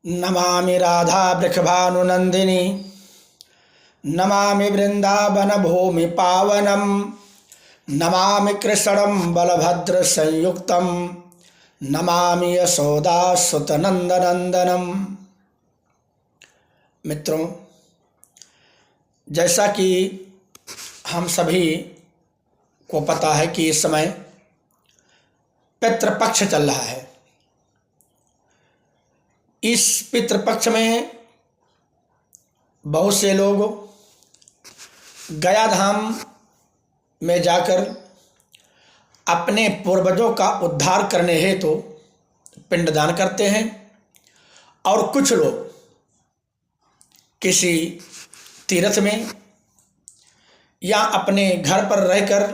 नमामि राधा वृषभानुनंदिनी नमामि वृंदावन भूमि पावनम नमामि कृष्णं बलभद्र संयुक्तम नमामि यशोदा सुत नंदनंदनम। मित्रों, जैसा कि हम सभी को पता है कि इस समय पितृपक्ष चल रहा है। इस पितृपक्ष में बहुत से लोग गया धाम में जाकर अपने पूर्वजों का उद्धार करने हेतु पिंडदान करते हैं और कुछ लोग किसी तीर्थ में या अपने घर पर रहकर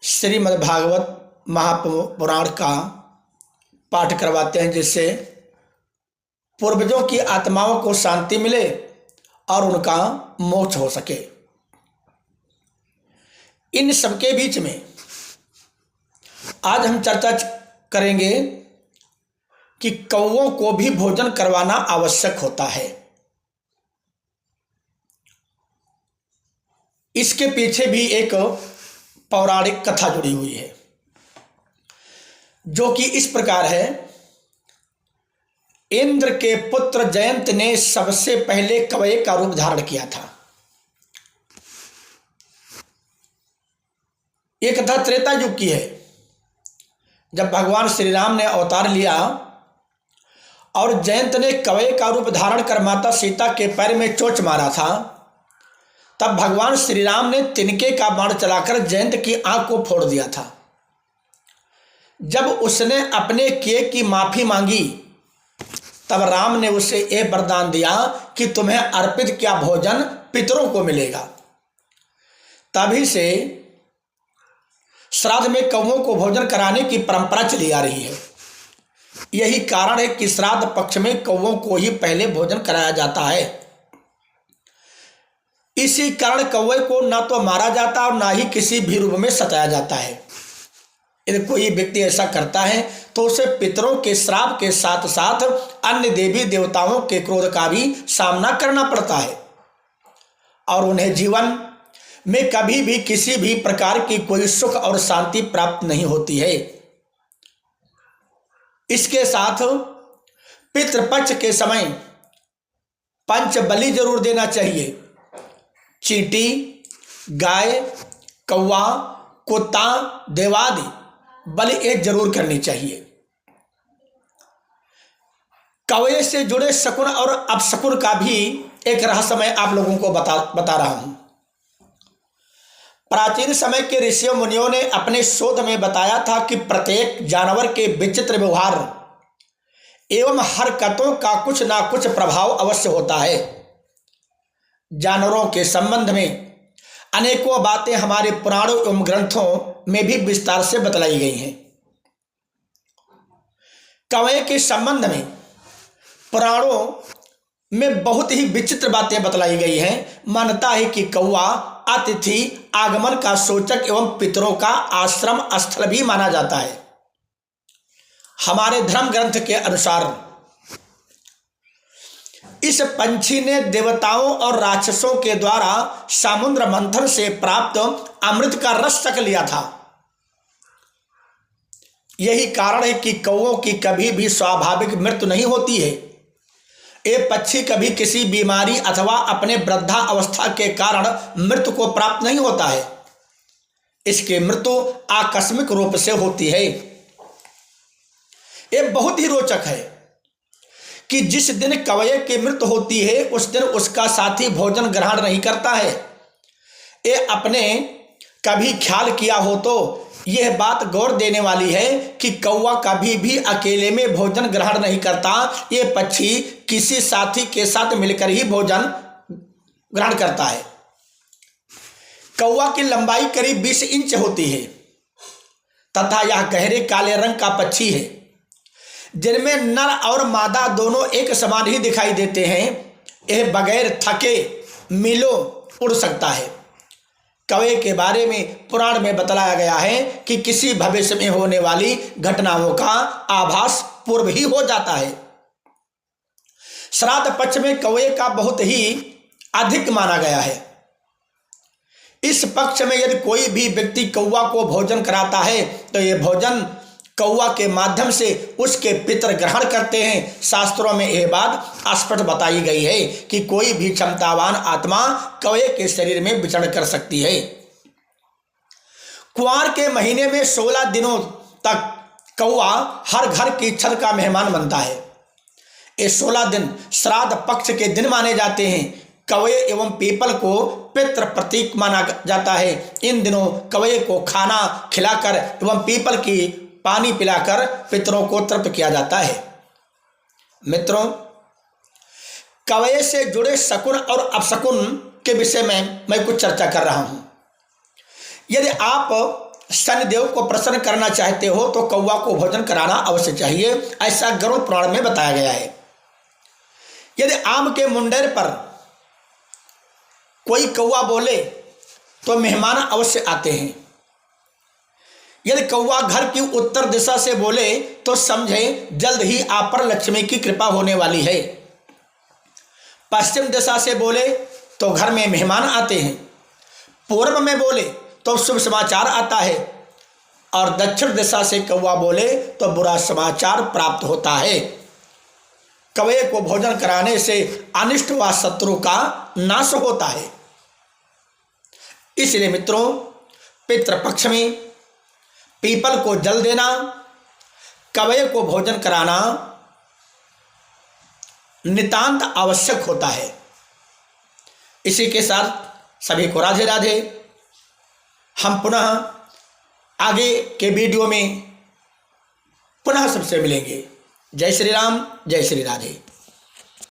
श्रीमद् भागवत महापुराण का पाठ करवाते हैं, जिससे पूर्वजों की आत्माओं को शांति मिले और उनका मोक्ष हो सके। इन सबके बीच में आज हम चर्चा करेंगे कि कौओं को भी भोजन करवाना आवश्यक होता है। इसके पीछे भी एक पौराणिक कथा जुड़ी हुई है, जो कि इस प्रकार है। इंद्र के पुत्र जयंत ने सबसे पहले कौवे का रूप धारण किया था। यह कथा त्रेता युग की है, जब भगवान श्री राम ने अवतार लिया और जयंत ने कौवे का रूप धारण कर माता सीता के पैर में चोंच मारा था। तब भगवान श्री राम ने तिनके का बाण चलाकर जयंत की आंख को फोड़ दिया था। जब उसने अपने किए की माफी मांगी, तब राम ने उसे यह वरदान दिया कि तुम्हें अर्पित किया भोजन पितरों को मिलेगा। तभी से श्राद्ध में कौओं को भोजन कराने की परंपरा चली आ रही है। यही कारण है कि श्राद्ध पक्ष में कौओं को ही पहले भोजन कराया जाता है। इसी कारण कौवे को ना तो मारा जाता और ना ही किसी भी रूप में सताया जाता है। यदि कोई व्यक्ति ऐसा करता है तो उसे पितरों के श्राप के साथ साथ अन्य देवी देवताओं के क्रोध का भी सामना करना पड़ता है और उन्हें जीवन में कभी भी किसी भी प्रकार की कोई सुख और शांति प्राप्त नहीं होती है। इसके साथ पितृपक्ष के समय पंच बलि जरूर देना चाहिए। चींटी, गाय, कौवा, कुत्ता, देवादि बलि एक जरूर करनी चाहिए। कौवे से जुड़े शकुन और अपशकुन का भी एक रहस्य मैं आप लोगों को बता रहा हूं। प्राचीन समय के ऋषियों मुनियों ने अपने शोध में बताया था कि प्रत्येक जानवर के विचित्र व्यवहार एवं हरकतों का कुछ ना कुछ प्रभाव अवश्य होता है। जानवरों के संबंध में अनेकों बातें हमारे पुराणों एवं ग्रंथों में भी विस्तार से बतलाई गई हैं। कौवे के संबंध में पुराणों में बहुत ही विचित्र बातें बतलाई गई हैं। मानता है कि कौवा अतिथि आगमन का सूचक एवं पितरों का आश्रम स्थल भी माना जाता है। हमारे धर्म ग्रंथ के अनुसार इस पंछी ने देवताओं और राक्षसों के द्वारा समुद्र मंथन से प्राप्त अमृत का रस चख लिया था। यही कारण है कि कौओं की कभी भी स्वाभाविक मृत्यु नहीं होती है। ये पक्षी कभी किसी बीमारी अथवा अपने वृद्धा अवस्था के कारण मृत्यु को प्राप्त नहीं होता है। इसकी मृत्यु आकस्मिक रूप से होती है। ये बहुत ही रोचक है कि जिस दिन कौवे की मृत्यु होती है उस दिन उसका साथी भोजन ग्रहण नहीं करता है। ये अपने कभी ख्याल किया हो तो यह बात गौर देने वाली है कि कौवा कभी भी अकेले में भोजन ग्रहण नहीं करता। ये पक्षी किसी साथी के साथ मिलकर ही भोजन ग्रहण करता है। कौवा की लंबाई करीब 20 इंच होती है तथा यह गहरे काले रंग का पक्षी है, जिनमें नर और मादा दोनों एक समान ही दिखाई देते हैं। यह बगैर थके मीलों उड़ सकता है। कौवे के बारे में पुराण में बतलाया गया है कि किसी भविष्य में होने वाली घटनाओं का आभास पूर्व ही हो जाता है। श्राद्ध पक्ष में कौवे का बहुत ही अधिक माना गया है। इस पक्ष में यदि कोई भी व्यक्ति कौवा को भोजन कराता है तो यह भोजन कौवा के माध्यम से उसके पितर ग्रहण करते हैं। शास्त्रों में यह बात स्पष्ट बताई गई है कि कोई भी क्षमतावान आत्मा कौवे के शरीर में विचरण कर सकती है। कुंवार के महीने में 16 दिनों तक कौवा हर घर की छत का मेहमान बनता है। ये 16 दिन श्राद्ध पक्ष के दिन माने जाते हैं। कौवे एवं पीपल को पितृ प्रतीक माना जाता है। इन दिनों कौवे को खाना खिलाकर एवं पीपल की पानी पिलाकर पितरों को तृप्त किया जाता है। मित्रों, कौवे से जुड़े शकुन और अपशकुन के विषय में मैं कुछ चर्चा कर रहा हूं। यदि आप शनिदेव को प्रसन्न करना चाहते हो तो कौवा को भोजन कराना अवश्य चाहिए, ऐसा गरुड़ पुराण में बताया गया है। यदि आम के मुंडेर पर कोई कौवा बोले तो मेहमान अवश्य आते हैं। यदि कौवा घर की उत्तर दिशा से बोले तो समझे जल्द ही आप पर लक्ष्मी की कृपा होने वाली है। पश्चिम दिशा से बोले तो घर में मेहमान आते हैं। पूर्व में बोले तो शुभ समाचार आता है और दक्षिण दिशा से कौवा बोले तो बुरा समाचार प्राप्त होता है। कौवे को भोजन कराने से अनिष्ट व शत्रु का नाश होता है। इसलिए मित्रों, पितृपक्ष में पीपल को जल देना, कौवे को भोजन कराना नितांत आवश्यक होता है। इसी के साथ सभी को राधे राधे। हम पुनः आगे के वीडियो में पुनः सबसे मिलेंगे। जय श्री राम, जय श्री राधे।